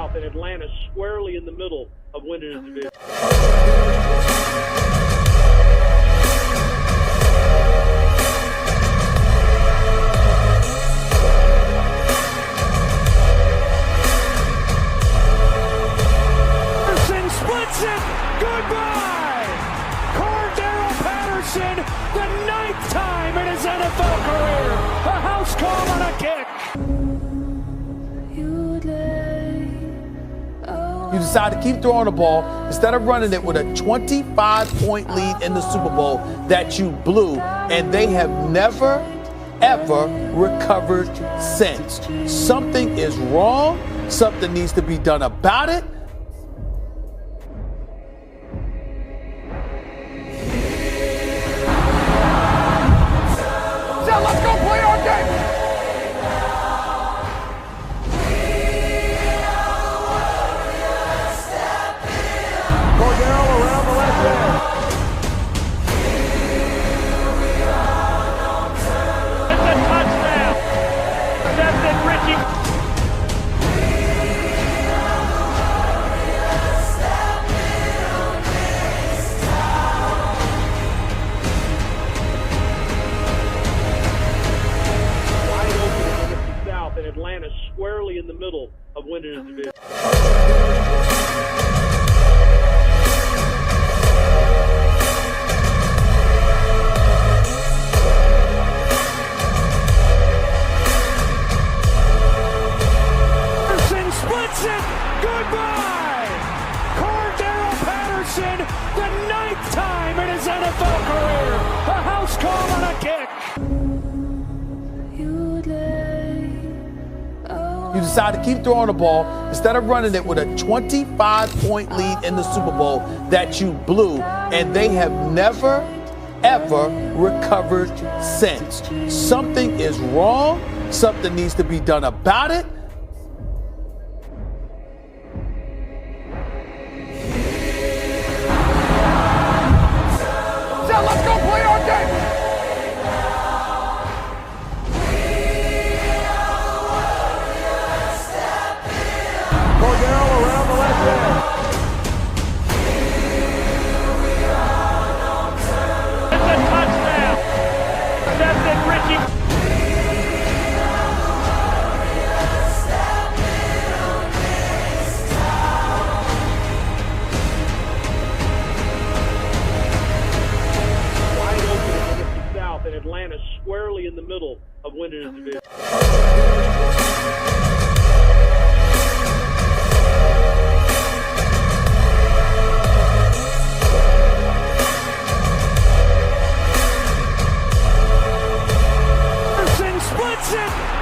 South, and Atlanta squarely in the middle of winning his division. Splits it. Goodbye. Cordero Patterson, the 9th time in his NFL career. A house call on a kick. You decide to keep throwing the ball instead of running it with a 25-point lead in the Super Bowl that you blew, and they have never, ever recovered since. Something is wrong. Something needs to be done about it. Let's go play our game. Cordero around the left end. It's a touchdown. Stephen Richie. And Atlanta squarely in the middle of winning his division. Patterson splits it. Goodbye. Cordero Patterson, the 9th time in his NFL career. A house call on a kick. You decide to keep throwing the ball instead of running it with a 25-point lead in the Super Bowl that you blew, and they have never, ever recovered since. Something is wrong. Something needs to be done about it. Let's go play our game. Cordero around the left end. It's a touchdown. Stephen Richie. Wide open in the South, and Atlanta squarely in the middle of winning his division.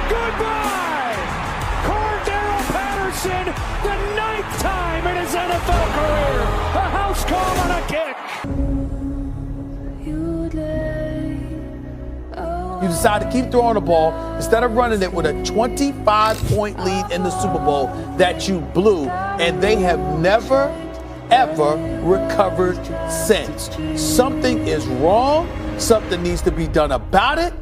Goodbye! Cordero Patterson, the 9th time in his NFL career. A house call on a kick. You decide to keep throwing the ball instead of running it with a 25-point lead in the Super Bowl that you blew, and they have never, ever recovered since. Something is wrong. Something needs to be done about it.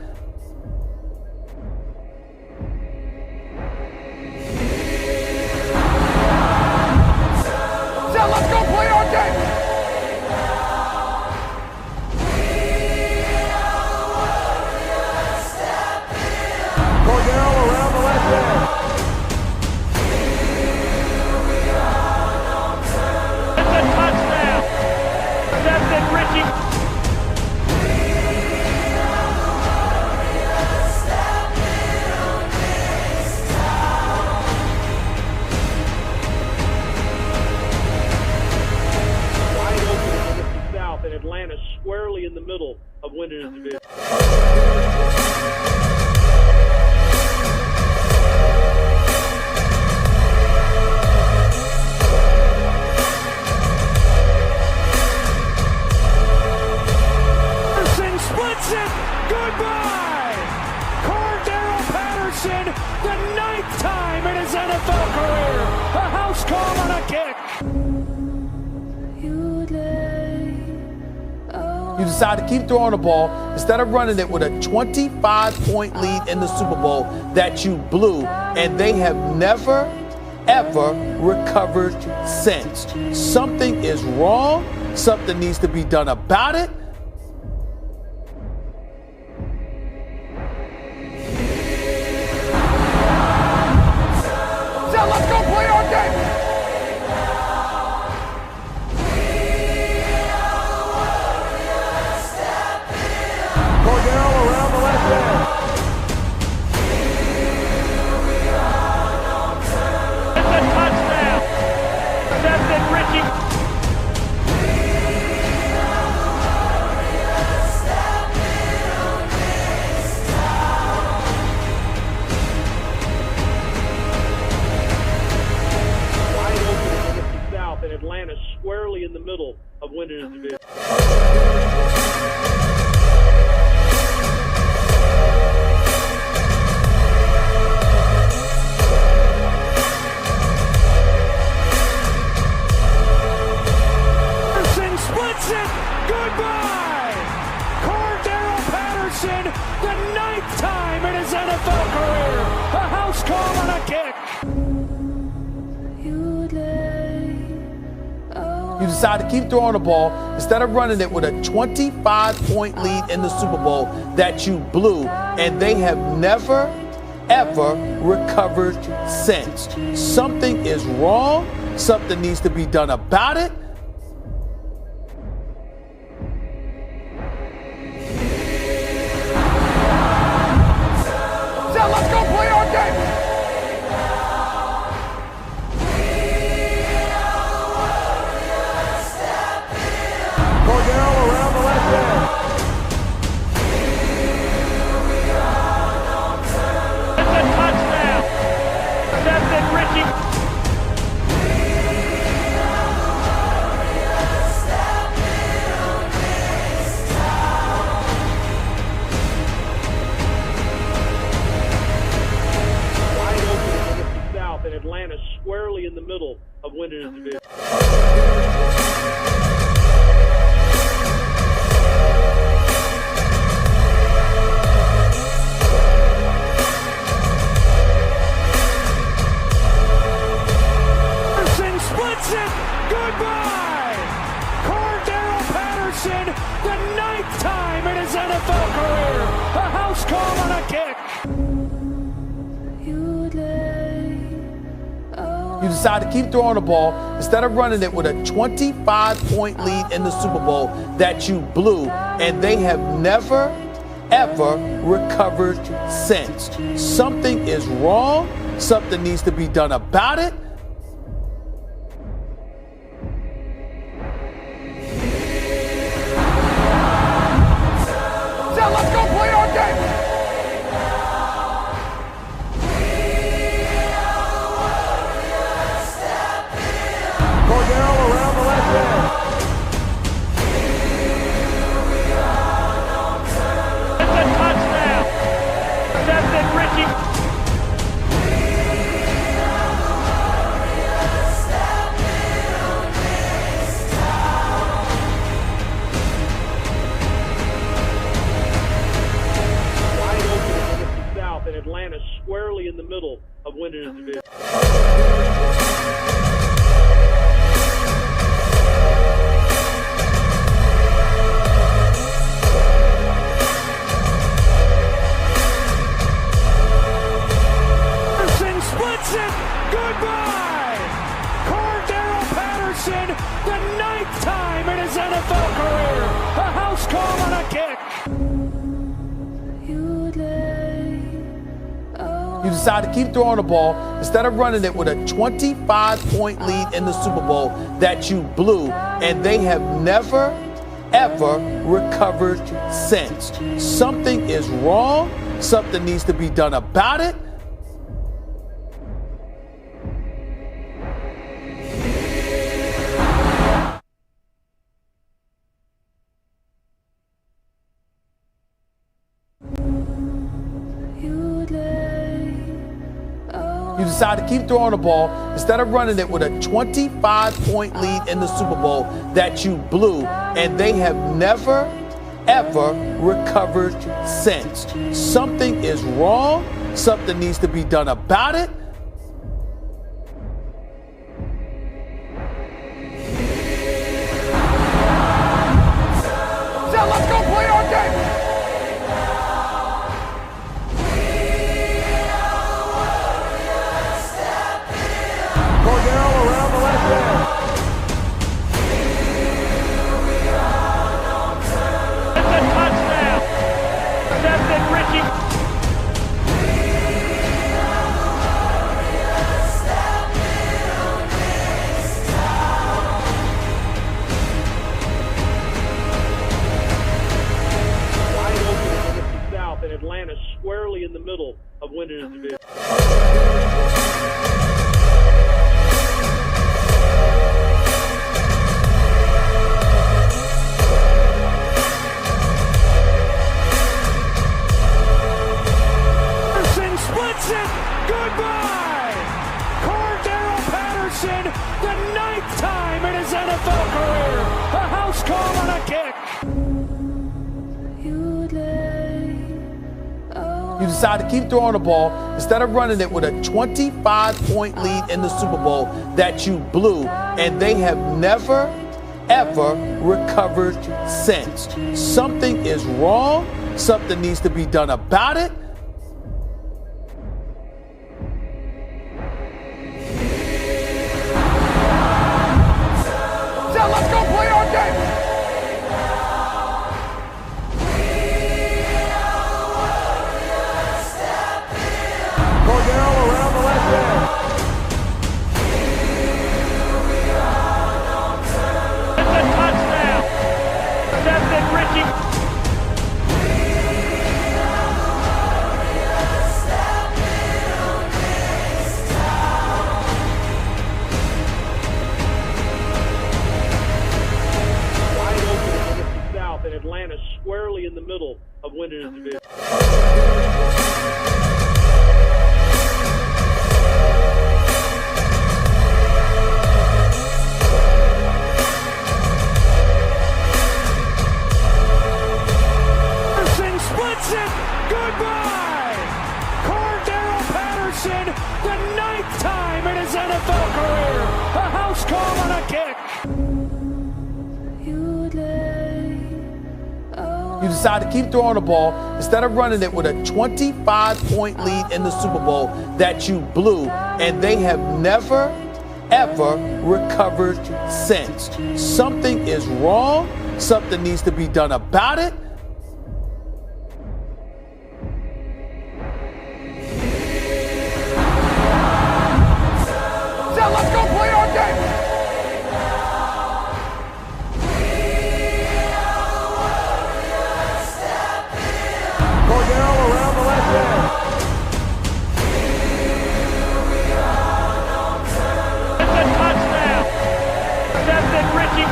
Let's go play our game. Cordero around the left end. It's a touchdown. Stephen Richie. And Atlanta squarely in the middle of winning his division. Patterson splits it. Goodbye. Cordero Patterson, the 9th time in his NFL career. A house call on a kick. You decide to keep throwing the ball instead of running it with a 25-point lead in the Super Bowl that you blew, and they have never, ever recovered since. Something is wrong. Something needs to be done about it. So let's go play our game. Cordero around the left edge. It's a touchdown. That's Richie. Wide open in the NFC South, and Atlanta squarely in the middle of winning his division. Splits it. Goodbye. Cordero Patterson, the 9th time in his NFL career. A house call on a kick. You decide to keep throwing the ball instead of running it with a 25-point lead in the Super Bowl that you blew, and they have never, ever recovered since. Something is wrong. Something needs to be done about it. So let's go play our game. Cordero around the left edge. It's a touchdown. That's Richie. Wide open in the NFC South, and Atlanta squarely in the middle of winning his division. Patterson splits it. Goodbye. Cordero Patterson, the 9th time in his NFL career. A house call on a kick. You decide to keep throwing the ball instead of running it with a 25-point lead in the Super Bowl that you blew, and they have never, ever recovered since. Something is wrong. Something needs to be done about it. So let's go play our game. Cordero around the left edge. It's a touchdown. That's Richie. Wide open in the NFC South, and Atlanta squarely in the middle of winning his division. Patterson splits it. Goodbye. Cordero Patterson, the 9th time in his NFL career. A house call on a kick. You decide to keep throwing the ball instead of running it with a 25-point lead in the Super Bowl that you blew, and they have never, ever recovered since. Something is wrong. Something needs to be done about it. You decide to keep throwing the ball instead of running it with a 25-point lead in the Super Bowl that you blew, and they have never, ever recovered since. Something is wrong. Something needs to be done about it. decide to keep throwing the ball instead of running it with a 25-point lead in the Super Bowl that you blew, and they have never, ever recovered since. Something is wrong. Something needs to be done about it. So let's go play our game. Cordero around the left end. It's a touchdown. Accepted Richie. Wide open in the NFC South, and Atlanta squarely in the middle of winning his division. Splits it. Goodbye. Cordero Patterson, the 9th time in his NFL career. A house call on a kick. You decide to keep throwing the ball instead of running it with a 25-point lead in the Super Bowl that you blew, and they have never, ever recovered since. Something is wrong. Something needs to be done about it. So let's go play our game. Cordero around the left end. It's a touchdown. Accepted Richie.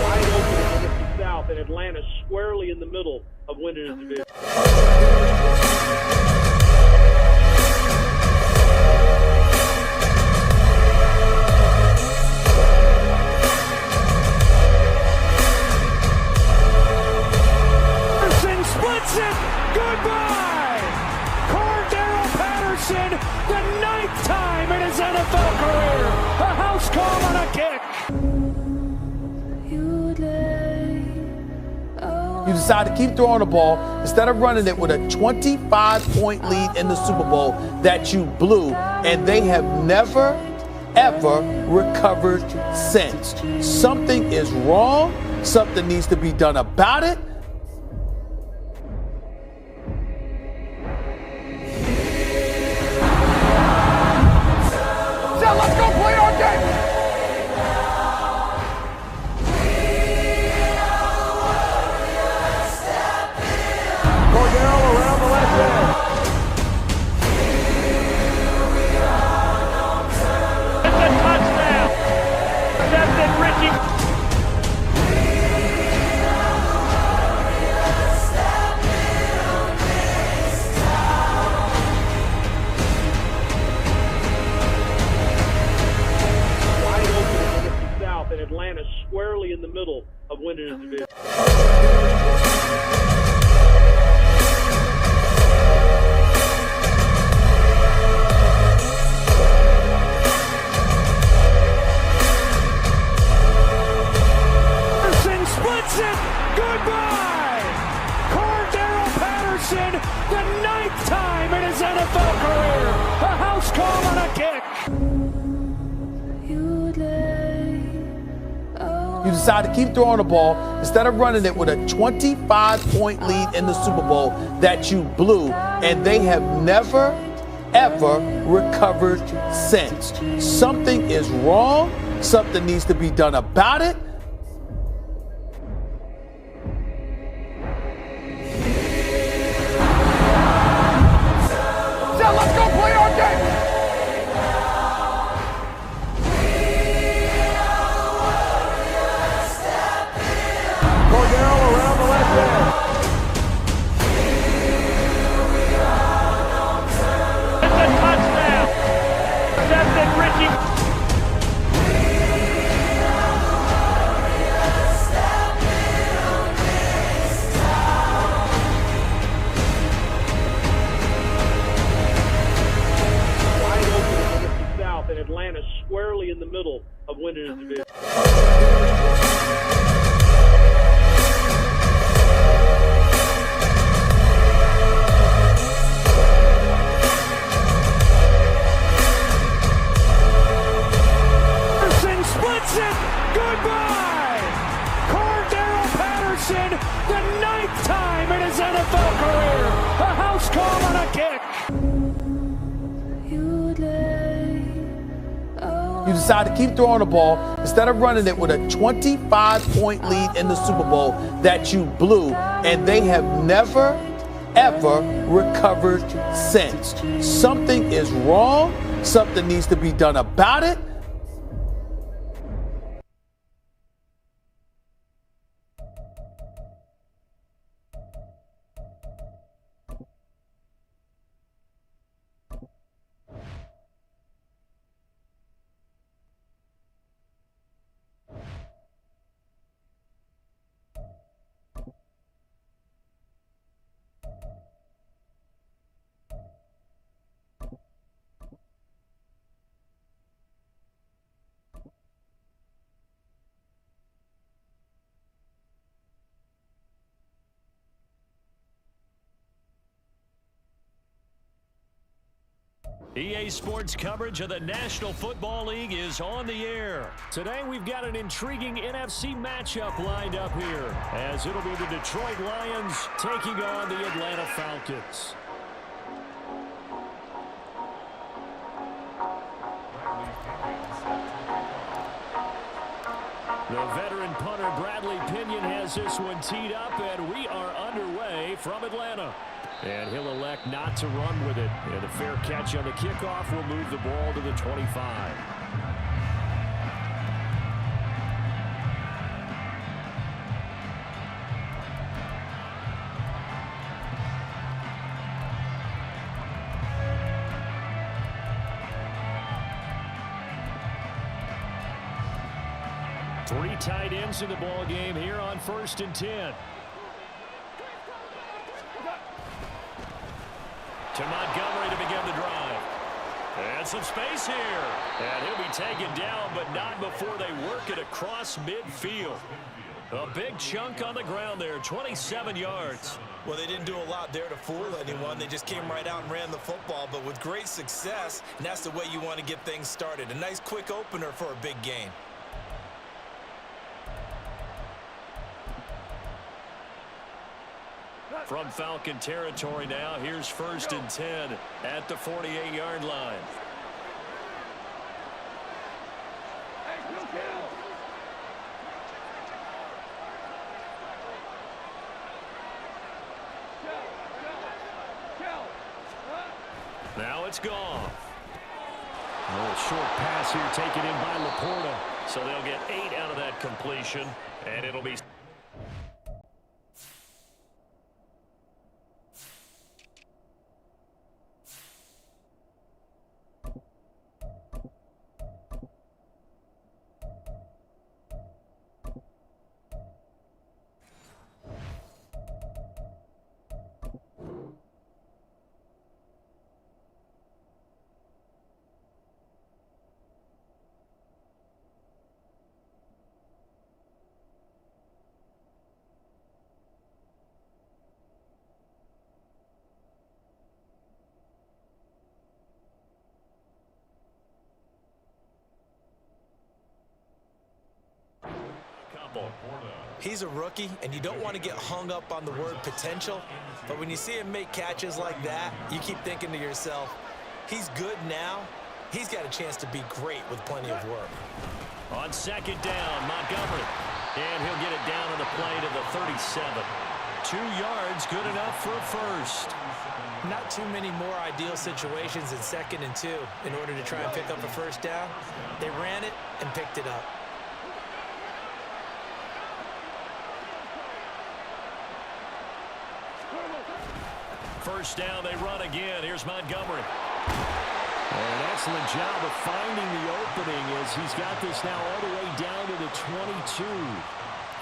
Wide open in the NFC South, and Atlanta squarely in the middle of winning his division. Patterson splits it. Goodbye. Cordero Patterson, the 9th time in his NFL career. A house call on a kick. You decide to keep throwing the ball instead of running it with a 25-point lead in the Super Bowl that you blew, and they have never, ever recovered since. Something is wrong. Something needs to be done about it. So let's go play our game. Cordero around the left end. It's a touchdown. Accepted Richie. Wide open in the NFC South, and Atlanta squarely in the middle of winning his division. Patterson splits it. Goodbye. Cordero Patterson, the 9th time in his NFL career. A house call on a kick. You decide to keep throwing the ball instead of running it with a 25-point lead in the Super Bowl that you blew, and they have never, ever recovered since. Something is wrong. Something needs to be done about it. So let's go play our game. Cordero around the left end. It's a touchdown. winning his division. Goodbye! Cordero Patterson, the 9th time in his NFL career. A house call on a kick. You decide to keep throwing the ball instead of running it with a 25-point lead in the Super Bowl that you blew, and they have never, ever recovered since. Something is wrong. Something needs to be done about it. EA Sports coverage of the National Football League is on the air. Today we've got an intriguing NFC matchup lined up here, as it'll be the Detroit Lions taking on the Atlanta Falcons. The veteran punter Bradley Pinion has this one teed up, and we are underway from Atlanta. And he'll elect not to run with it. And a fair catch on the kickoff will move the ball to the 25. Three tight ends in the ball game here on 1st and 10. To Montgomery to begin the drive. And some space here. And he'll be taken down, but not before they work it across midfield. A big chunk on the ground there, 27 yards. Well, they didn't do a lot there to fool anyone. They just came right out and ran the football, but with great success, and that's the way you want to get things started. A nice quick opener for a big game. From Falcon territory now, here's 1st and 10 at the 48-yard line. Now it's gone. A little short pass here taken in by Laporta. So they'll get 8 out of that completion, and it'll be... He's a rookie, and you don't want to get hung up on the word potential, but when you see him make catches like that, you keep thinking to yourself, he's good now. He's got a chance to be great with plenty of work. On 2nd down, Montgomery. And he'll get it down on the play to the 37. 2 yards, good enough for a first. Not too many more ideal situations in 2nd and 2 in order to try and pick up a first down. They ran it and picked it up. First down, they run again. Here's Montgomery. An excellent job of finding the opening as he's got this now all the way down to the 22.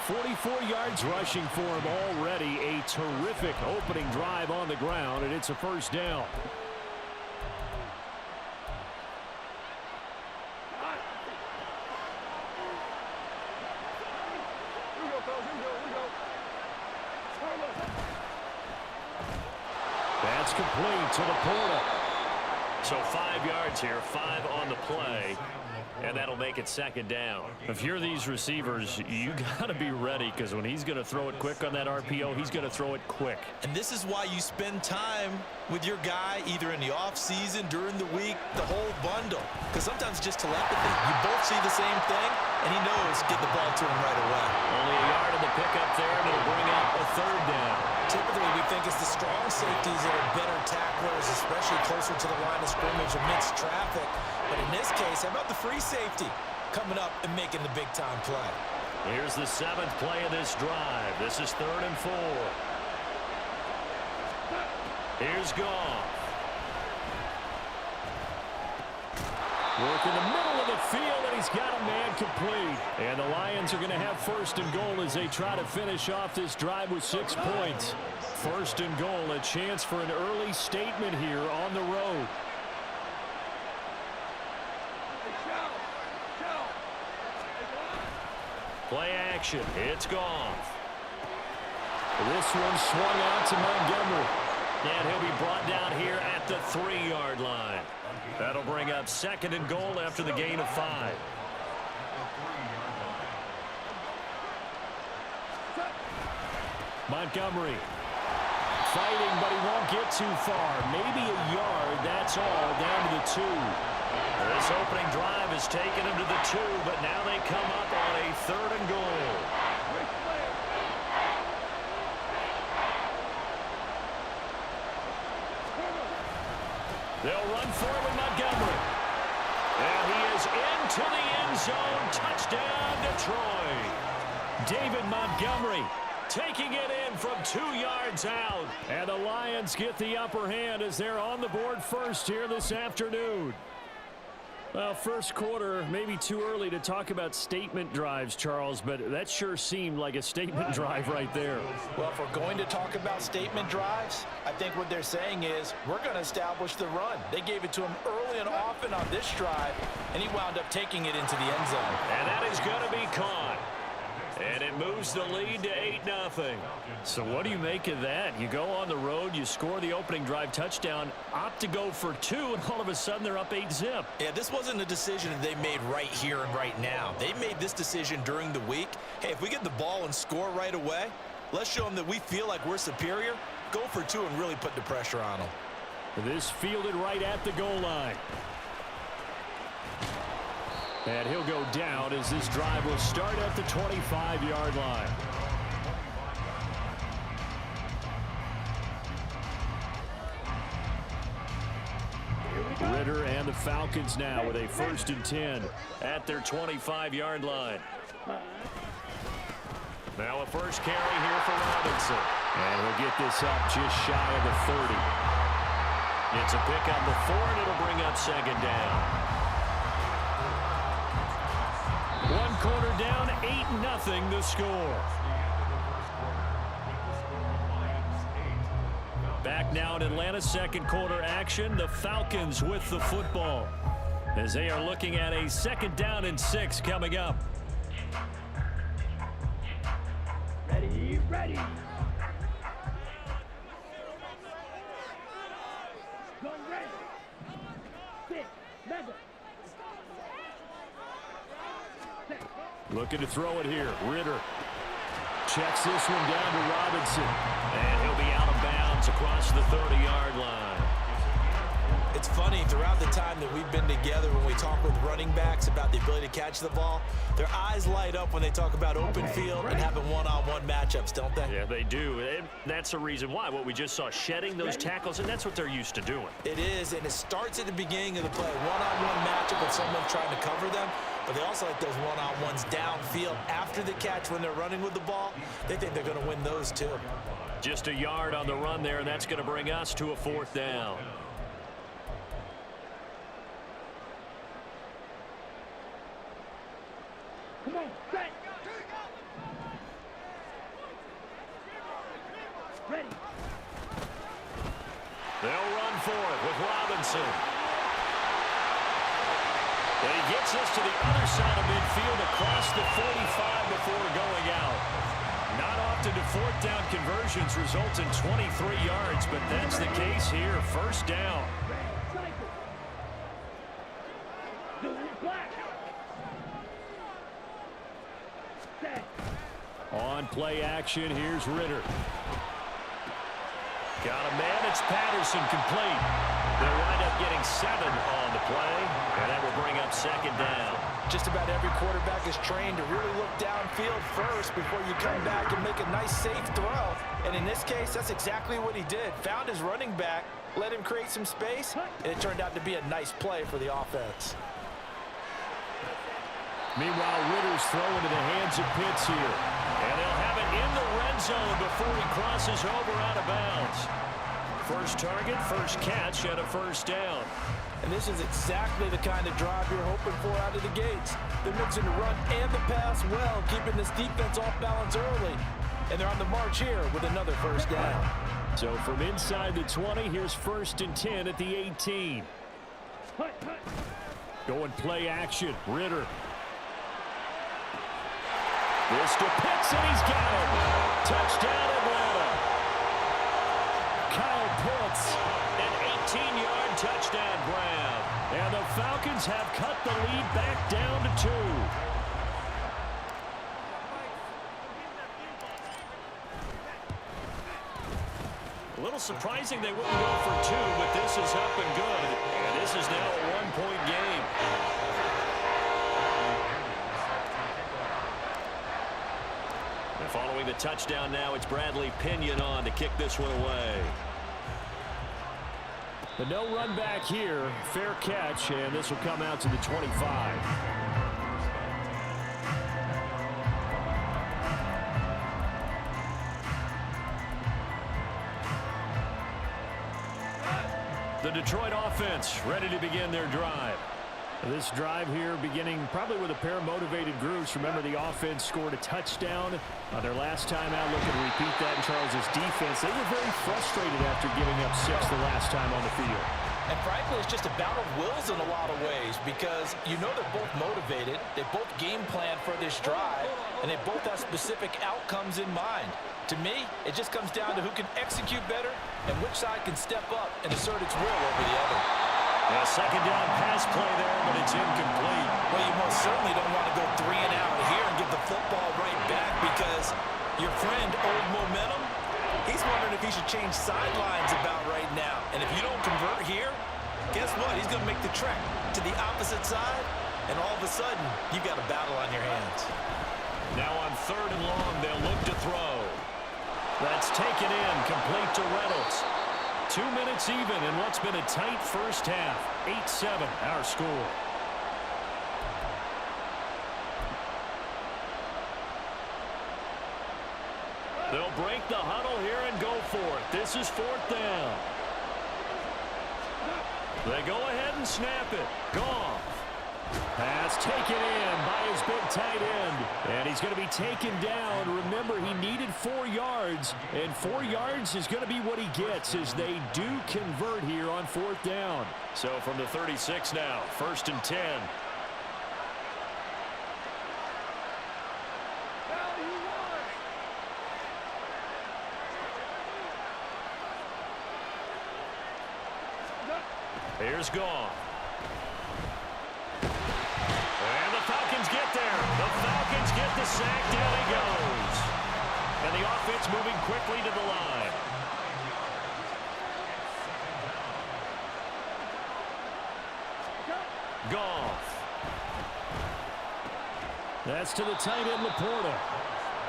44 yards rushing for him already. A terrific opening drive on the ground, and it's a first down. That's complete to Laporta. So 5 yards here, 5 on the play. And that'll make it second down. If you're these receivers, you got to be ready, because when he's going to throw it quick on that RPO, he's going to throw it quick. And this is why you spend time with your guy either in the offseason, during the week, the whole bundle. Because sometimes it's just telepathy. You both see the same thing, and he knows get the ball to him right away. Only a yard of the pickup there, and it'll bring up a third down. Typically, we think it's the strong safeties that are better tacklers, especially closer to the line of scrimmage amidst traffic. But in this case, how about the free safety coming up and making the big-time play? Here's the 7th play of this drive. This is 3rd and 4. Here's Goff. Work in the middle of the field, and he's got a man complete. And the Lions are going to have 1st and goal as they try to finish off this drive with 6 points. 1st and goal, a chance for an early statement here on the road. Play action. It's Goff. This one swung out to Montgomery. And he'll be brought down here at the 3-yard line. That'll bring up 2nd and goal after the gain of 5. Montgomery fighting, but he won't get too far. Maybe a yard, that's all, down to the 2. This opening drive has taken him to the 2, but now they come up on a 3rd and goal. They'll run forward with Montgomery. And he is into the end zone. Touchdown, Detroit. David Montgomery taking it in from 2 yards out. And the Lions get the upper hand as they're on the board first here this afternoon. Well, first quarter, maybe too early to talk about statement drives, Charles, but that sure seemed like a statement drive right there. Well, if we're going to talk about statement drives, I think what they're saying is we're going to establish the run. They gave it to him early and often on this drive, and he wound up taking it into the end zone. And that is going to be caught. And it moves the lead to 8-0. So what do you make of that? You go on the road, you score the opening drive touchdown, opt to go for 2, and all of a sudden they're up 8-zip. Yeah, this wasn't a decision that they made right here and right now. They made this decision during the week. Hey, if we get the ball and score right away, let's show them that we feel like we're superior. Go for 2 and really put the pressure on them. This fielded right at the goal line. And he'll go down as this drive will start at the 25-yard line. Ritter and the Falcons now with a 1st and 10 at their 25-yard line. Now a first carry here for Robinson. And he'll get this up just shy of the 30. It's a pick on the 4, and it'll bring up 2nd down. 1 quarter down, 8-0 the score. Back now in Atlanta, 2nd quarter action. The Falcons with the football as they are looking at a 2nd down and 6 coming up. Ready, ready. Go ready. Sit, mega. Looking to throw it here. Ritter checks this one down to Robinson. And he'll be out of bounds across the 30-yard line. It's funny, throughout the time that we've been together, when we talk with running backs about the ability to catch the ball, their eyes light up when they talk about open field and having one-on-one matchups, don't they? Yeah, they do. And that's the reason why. What we just saw, shedding those tackles, and that's what they're used to doing. It is, and it starts at the beginning of the play. One-on-one matchup with someone trying to cover them, but they also like those one-on-ones downfield after the catch when they're running with the ball. They think they're going to win those too. Just a yard on the run there, and that's going to bring us to a 4th down. Come on, set. Ready. They'll run for it with Robinson. And he gets us to the other side of midfield across the 45 before going out. Not often do fourth down conversions result in 23 yards, but that's the case here. First down. On play action, here's Ritter. Got a man, it's Patterson, complete. They'll wind up getting 7 on the play, and that will bring up second down. Just about every quarterback is trained to really look downfield first before you come back and make a nice, safe throw. And in this case, that's exactly what he did. Found his running back, let him create some space, and it turned out to be a nice play for the offense. Meanwhile, Ritter's throw into the hands of Pitts here. And they'll have it in the red zone before he crosses over out of bounds. First target, first catch, and a first down. And this is exactly the kind of drive you're hoping for out of the gates. They're mixing the run and the pass well, keeping this defense off balance early. And they're on the march here with another first down. So from inside the 20, here's 1st and 10 at the 18. Going play action, Ritter. This to Pitts, and he's got it. Touchdown, Atlanta. Kyle Pitts, an 18-yard touchdown grab. And the Falcons have cut the lead back down to 2. A little surprising they wouldn't go for 2, but this is up and good. And this is now a 1-point game. And following the touchdown now, it's Bradley Pinion on to kick this one away. But no run back here. Fair catch, and this will come out to the 25. The Detroit offense ready to begin their drive. This drive here beginning probably with a pair of motivated groups. Remember, the offense scored a touchdown on their last time out. Looking to repeat that in Charles' defense. They were very frustrated after giving up 6 the last time on the field. And frankly, it's just a battle of wills in a lot of ways because you know they're both motivated. They both game plan for this drive, and they both have specific outcomes in mind. To me, it just comes down to who can execute better and which side can step up and assert its will over the other. A second down pass play there, but it's incomplete. Well, you most certainly don't want to go 3 and out here and give the football right back because your friend, Old Momentum, he's wondering if he should change sidelines about right now. And if you don't convert here, guess what? He's going to make the trek to the opposite side, and all of a sudden, you got a battle on your hands. Now on 3rd and long, they'll look to throw. That's taken in, complete to Reynolds. 2 minutes even in what's been a tight first half. 8-7, our score. They'll break the huddle here and go for it. This is 4th down. They go ahead and snap it. Goff. Pass taken in by his big tight end. And he's going to be taken down. Remember, he needed 4 yards. And 4 yards is going to be what he gets as they do convert here on 4th down. So from the 36 now, 1st and 10. Here's Goff. And the Falcons get there. The Falcons get the sack. Down he goes. And the offense moving quickly to the line. Goff. That's to the tight end, Laporta.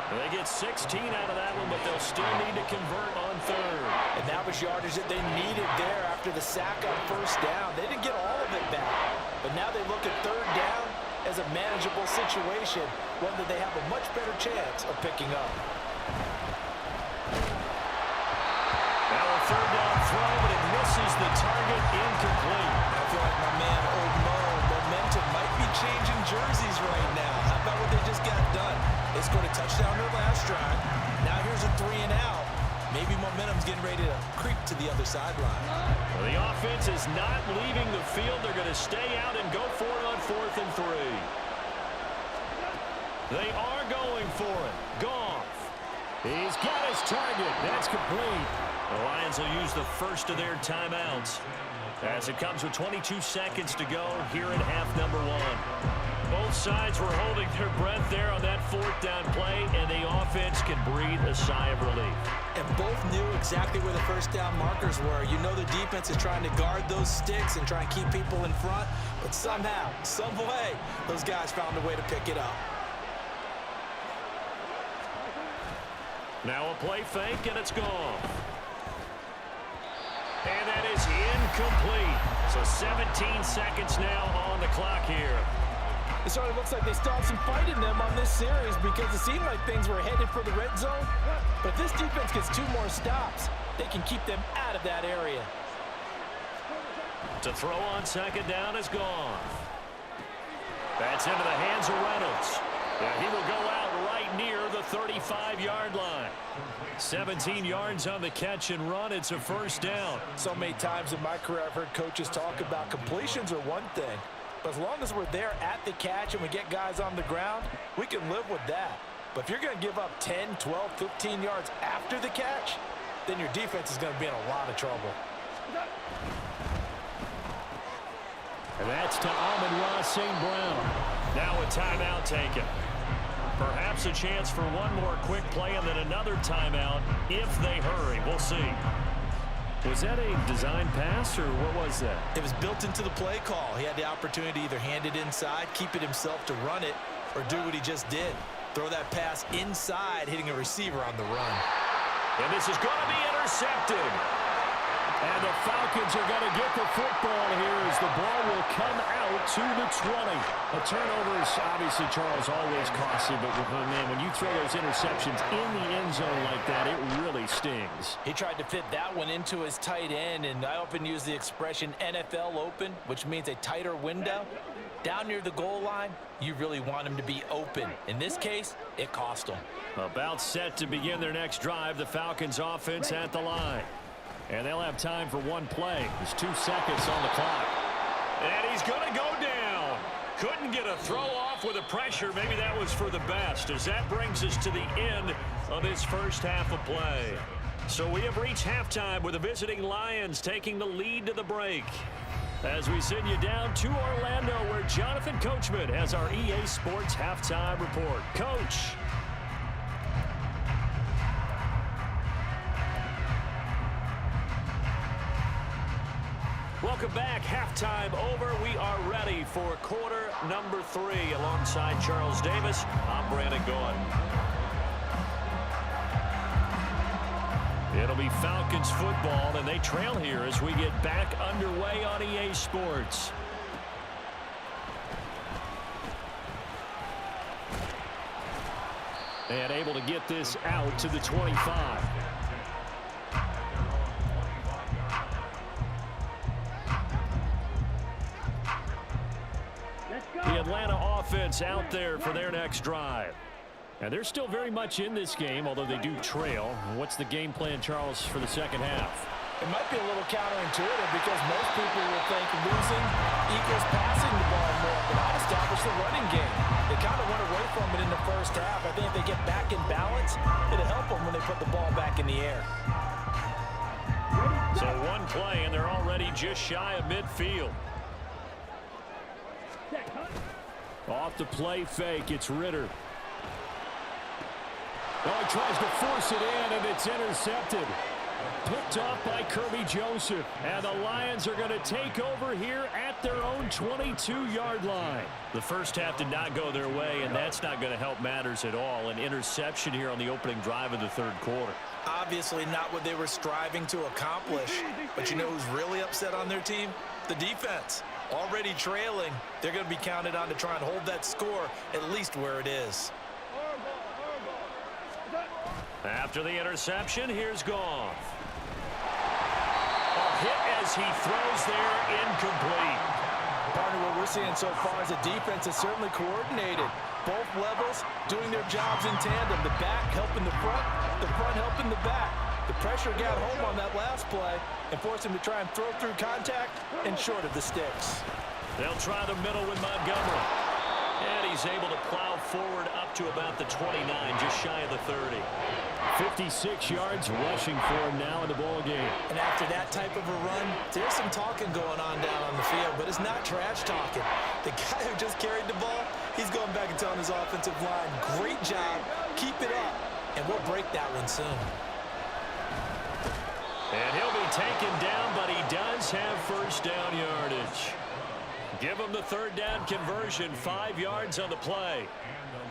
They get 16 out of that one, but they'll still need to convert on 3rd. And that was yardage that they needed there after the sack on 1st down. They didn't get all of it back, but now they look at 3rd down as a manageable situation, one that they have a much better chance of picking up. Now a 3rd down throw, but it misses the target, incomplete. I feel like my man, Old Mo, momentum might be changing jerseys right now. How about what they just got done? They scored a touchdown their last drive. Now here's a 3 and out. Maybe momentum's getting ready to creep to the other sideline. Well, the offense is not leaving the field. They're going to stay out and go for it on 4th and 3. They are going for it. Goff. He's got his target. That's complete. The Lions will use the first of their timeouts as it comes with 22 seconds to go here in half number one. Both sides were holding their breath there on that fourth down play, and the offense can breathe a sigh of relief. And both knew exactly where the first down markers were. You know the defense is trying to guard those sticks and try and keep people in front, but somehow, some way, those guys found a way to pick it up. Now a play fake, and it's gone. And that is incomplete. So 17 seconds now on the clock here. It sort of looks like they still have some fight in them on this series because it seemed like things were headed for the red zone. But if this defense gets 2 more stops, they can keep them out of that area. To throw on second down is gone. That's into the hands of Reynolds. Yeah, he will go out right near the 35-yard line. 17 yards on the catch and run. It's a first down. So many times in my career I've heard coaches talk about completions are one thing. But as long as we're there at the catch and we get guys on the ground, we can live with that. But if you're going to give up 10, 12, 15 yards after the catch, then your defense is going to be in a lot of trouble. And that's to Amon-Ra St. Brown. Now a timeout taken. Perhaps a chance for one more quick play and then another timeout if they hurry. We'll see. Was that a design pass, or what was that? It was built into the play call. He had the opportunity to either hand it inside, keep it himself to run it, or do what he just did. Throw that pass inside, hitting a receiver on the run. And this is going to be intercepted. And the Falcons are going to get the football here as the ball will come out to the 20. A turnover is obviously, Charles, always costly, but man, when you throw those interceptions in the end zone like that, it really stings. He tried to fit that one into his tight end, and I often use the expression NFL open, which means a tighter window. Down near the goal line, you really want him to be open. In this case, it cost him. About set to begin their next drive, the Falcons offense at the line. And they'll have time for one play. There's 2 seconds on the clock. And he's going to go down. Couldn't get a throw off with the pressure. Maybe that was for the best, as that brings us to the end of this first half of play. So we have reached halftime with the visiting Lions taking the lead to the break. As we send you down to Orlando, where Jonathan Coachman has our EA Sports halftime report. Coach. Welcome back. Halftime over. We are ready for quarter number 3. Alongside Charles Davis, I'm Brandon Gaughan. It'll be Falcons football, and they trail here as we get back underway on EA Sports. And able to get this out to the 25. The Atlanta offense out there for their next drive. And they're still very much in this game, although they do trail. What's the game plan, Charles, for the second half? It might be a little counterintuitive because most people will think losing equals passing the ball more, but I established the running game. They kind of went away from it in the first half. I think if they get back in balance, it'll help them when they put the ball back in the air. So one play, and they're already just shy of midfield. Off the play fake, it's Ritter. Oh, he tries to force it in, and it's intercepted. Picked off by Kirby Joseph. And the Lions are going to take over here at their own 22-yard line. The first half did not go their way, and that's not going to help matters at all. An interception here on the opening drive of the third quarter. Obviously not what they were striving to accomplish. But you know who's really upset on their team? The defense. Already trailing, they're going to be counted on to try and hold that score at least where it is. After the interception, here's Goff. A hit as he throws there, incomplete. Partner, what we're seeing so far is the defense is certainly coordinated. Both levels doing their jobs in tandem. The back helping the front helping the back. The pressure got home on that last play and forced him to try and throw through contact and short of the sticks. They'll try the middle with Montgomery. And he's able to plow forward up to about the 29, just shy of the 30. 56 yards rushing for him now in the ball game. And after that type of a run, there's some talking going on down on the field, but it's not trash talking. The guy who just carried the ball, he's going back and telling his offensive line, great job, keep it up, and we'll break that one soon. And he'll be taken down, but he does have first down yardage. Give him the third down conversion, 5 yards on the play.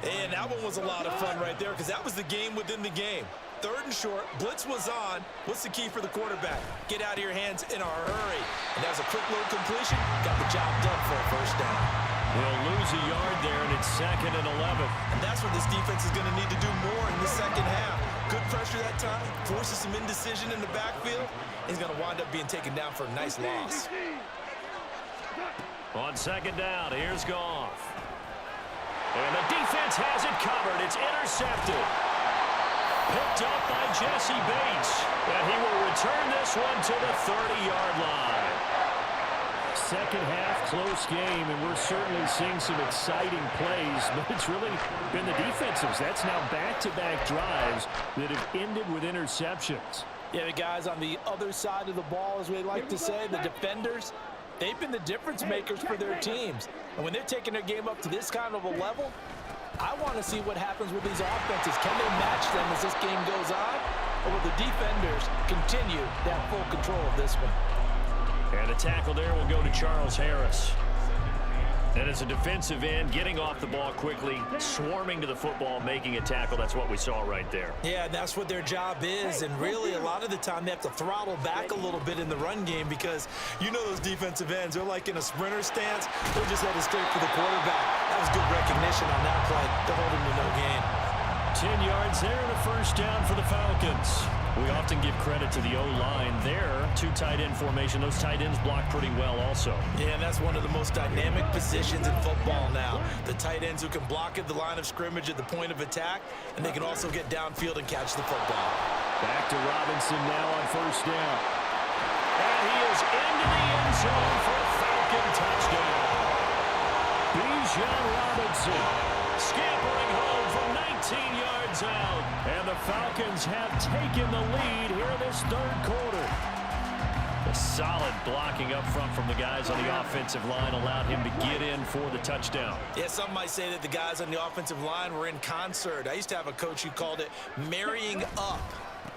And that one was a lot of fun right there because that was the game within the game. Third and short, blitz was on. What's the key for the quarterback? Get out of your hands in a hurry. And that was a quick little completion. Got the job done for a first down. They'll lose a yard there, and it's 2nd and 11. And that's what this defense is going to need to do more in the second half. Good pressure that time, forces some indecision in the backfield. He's going to wind up being taken down for a nice loss. On 2nd down, here's Goff. And the defense has it covered. It's intercepted. Picked up by Jesse Bates. And he will return this one to the 30-yard line. Second half, close game, and we're certainly seeing some exciting plays, but it's really been the defensives. That's now back-to-back drives that have ended with interceptions. Yeah, the guys on the other side of the ball, as we like to say, the defenders, they've been the difference makers for their teams. And when they're taking their game up to this kind of a level, I want to see what happens with these offenses. Can they match them as this game goes on? Or will the defenders continue to have full control of this one? And the tackle there will go to Charles Harris. And as a defensive end, getting off the ball quickly, swarming to the football, making a tackle. That's what we saw right there. Yeah, and that's what their job is. And really, a lot of the time, they have to throttle back a little bit in the run game because you know those defensive ends, they're like in a sprinter stance. They're just headed straight for the quarterback. That was good recognition on that play to hold him to no gain. 10 yards there and a first down for the Falcons. We often give credit to the O-line there. 2 tight end formation. Those tight ends block pretty well also. Yeah, and that's one of the most dynamic positions in football now. The tight ends who can block at the line of scrimmage at the point of attack, and they can also get downfield and catch the football. Back to Robinson now on first down. And he is into the end zone for a Falcon touchdown. Bijan Robinson scampering home from 19 yards out. And the Falcons have taken the lead here in this third quarter. A solid blocking up front from the guys on the offensive line allowed him to get in for the touchdown. Yeah, some might say that the guys on the offensive line were in concert. I used to have a coach who called it marrying up,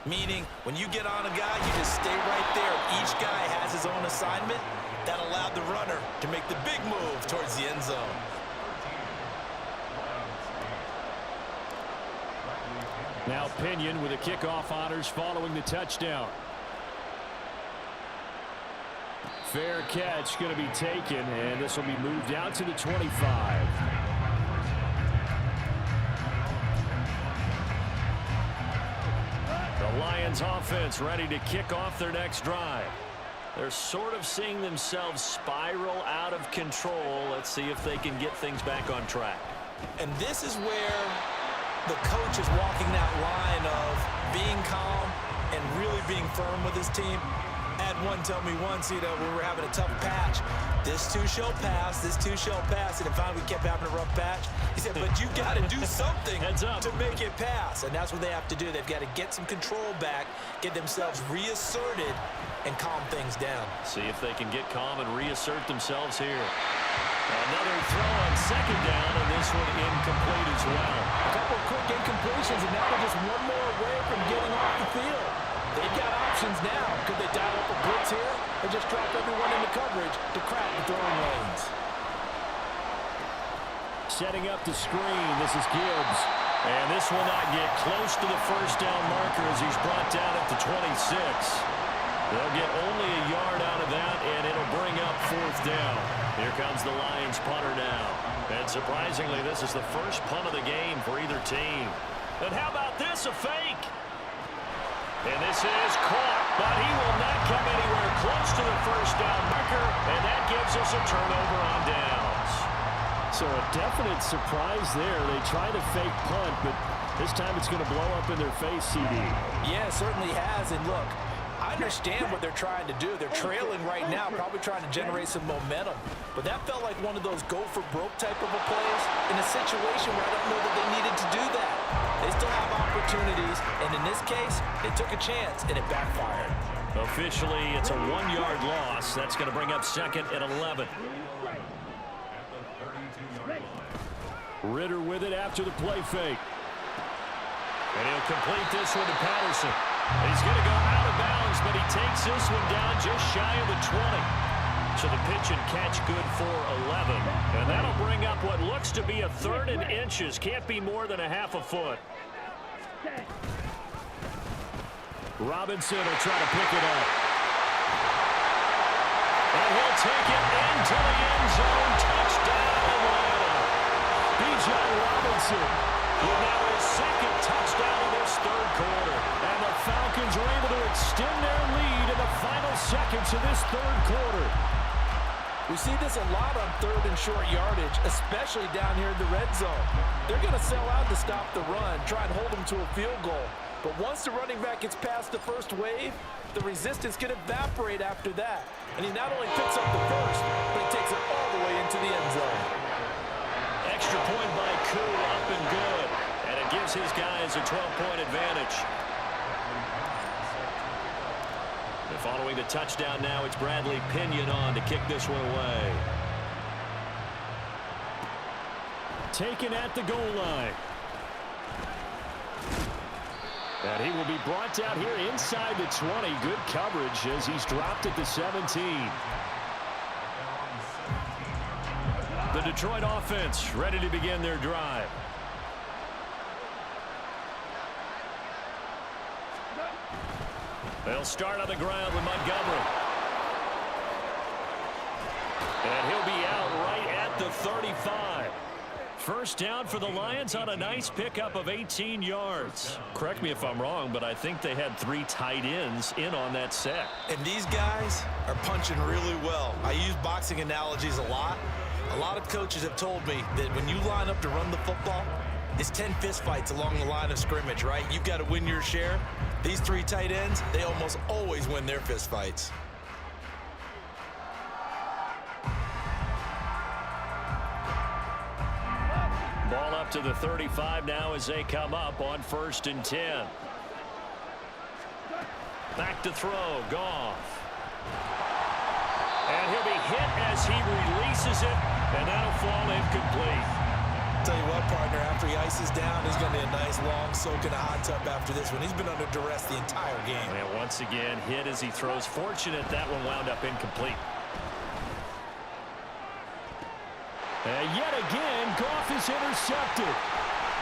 meaning when you get on a guy, you just stay right there. Each guy has his own assignment. That allowed the runner to make the big move towards the end zone. Now Pinion with the kickoff honors following the touchdown. Fair catch going to be taken, and this will be moved out to the 25. The Lions offense ready to kick off their next drive. They're sort of seeing themselves spiral out of control. Let's see if they can get things back on track. And this is where the coach is walking that line of being calm and really being firm with his team. Had one tell me once, you know, we were having a tough patch. This too shall pass, this too shall pass. And then finally we kept having a rough patch. He said, but you got to do something to make it pass. And that's what they have to do. They've got to get some control back, get themselves reasserted, and calm things down. See if they can get calm and reassert themselves here. Another throw on second down, and this one incomplete as well. A couple of quick incompletions, and now they're just one more away from getting off the field. They've got options now. Could they dial up a blitz here or just drop everyone into coverage to crowd the throwing lanes? Setting up the screen, this is Gibbs. And this will not get close to the first down marker as he's brought down at the 26. They'll get only a yard out of that, and it'll bring up fourth down. Here comes the Lions punter now. And surprisingly, this is the first punt of the game for either team. And how about this, a fake? And this is caught, but he will not come anywhere close to the first down marker, and that gives us a turnover on downs. So a definite surprise there. They try to fake punt, but this time it's going to blow up in their face, CD. Yeah, it certainly has. And look, I understand what they're trying to do. They're trailing right now, probably trying to generate some momentum. But that felt like one of those go-for-broke type of a plays in a situation where I don't know that they needed to in this case, they took a chance, and it backfired. Officially, it's a 1-yard loss. That's going to bring up 2nd and 11. Ritter with it after the play fake. And he'll complete this one to Patterson. He's going to go out of bounds, but he takes this one down just shy of the 20. So the pitch and catch good for 11. And that'll bring up what looks to be a 3rd and inches. Can't be more than a half a foot. Robinson will try to pick it up. And he'll take it into the end zone. Touchdown, Atlanta. B.J. Robinson with now his 2nd touchdown of this 3rd quarter. And the Falcons are able to extend their lead in the final seconds of this 3rd quarter. We see this a lot on 3rd and short yardage, especially down here in the red zone. They're going to sell out to stop the run, try and hold them to a field goal. But once the running back gets past the first wave, the resistance can evaporate after that. And he not only picks up the first, but he takes it all the way into the end zone. Extra point by Koo, up and good. And it gives his guys a 12-point advantage. And following the touchdown now, it's Bradley Pinion on to kick this one away. Taken at the goal line. And he will be brought down here inside the 20. Good coverage as he's dropped at the 17. The Detroit offense ready to begin their drive. They'll start on the ground with Montgomery. And he'll be out right at the 35. First down for the Lions on a nice pickup of 18 yards. Correct me if I'm wrong, but I think they had 3 tight ends in on that set. And these guys are punching really well. I use boxing analogies a lot. A lot of coaches have told me that when you line up to run the football, it's 10 fistfights along the line of scrimmage, right? You've got to win your share. These 3 tight ends, they almost always win their fistfights. Ball up to the 35 now as they come up on 1st and 10. Back to throw, Goff. And he'll be hit as he releases it, and that'll fall incomplete. Tell you what, partner, after he ices down, he's going to be a nice long soak in a hot tub after this one. He's been under duress the entire game. And once again, hit as he throws. Fortunate that one wound up incomplete. And yet again, Goff is intercepted.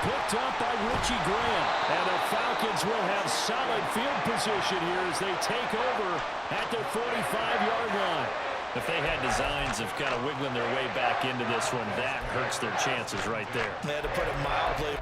Picked up by Richie Grant. And the Falcons will have solid field position here as they take over at their 45-yard line. If they had designs of kind of wiggling their way back into this one, that hurts their chances right there. They had to put it mildly.